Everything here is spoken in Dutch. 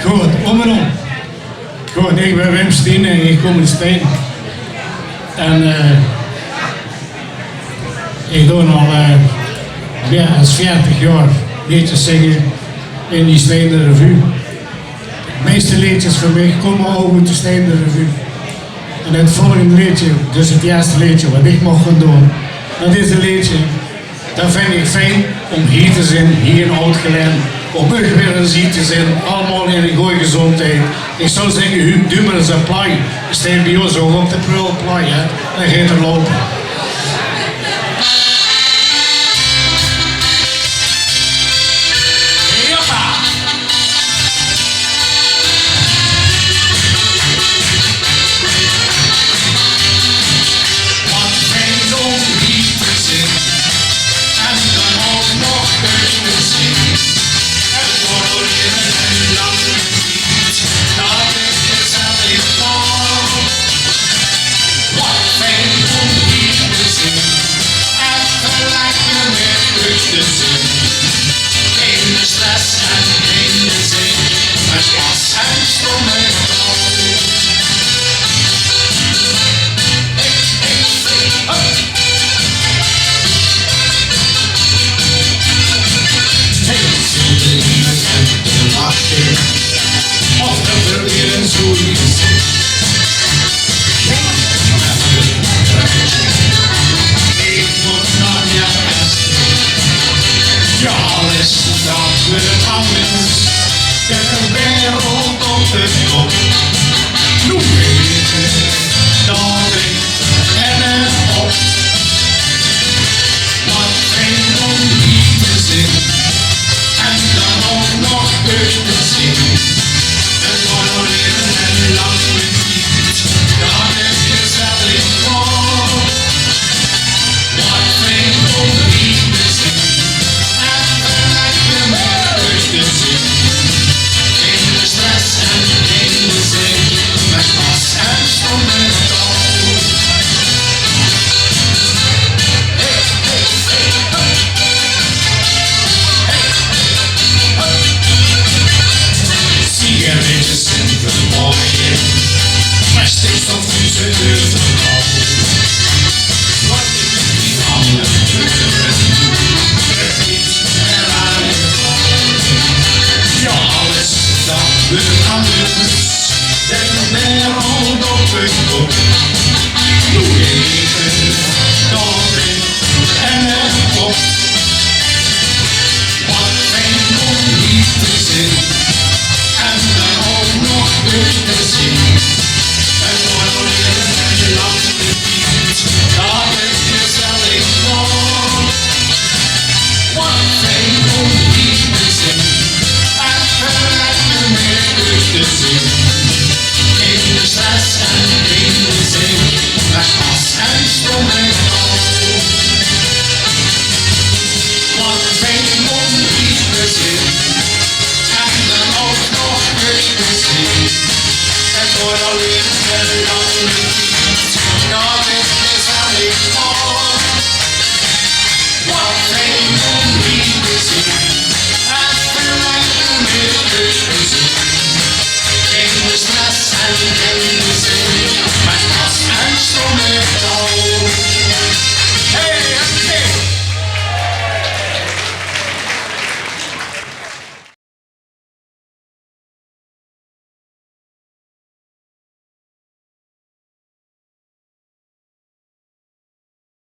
Goed, om en om. Goed, ik ben Wim Steen en ik kom in Steen. En ik doe al meer dan 40 jaar liedjes zingen in die Steende Revue. De meeste liedjes voor mij komen ook uit de Steende Revue. En het volgende liedje, dus het eerste liedje wat ik mag gaan doen, dat is een liedje, dat vind ik fijn om hier te zijn, hier in Oud-Geleen, om u weer eens hier te zijn, allemaal in een goede gezondheid. Ik zou zeggen, u doe maar eens een play. We staan bij ons ook op de prul play, hè. Dan gaat er lopen. Maar steeds van vuur,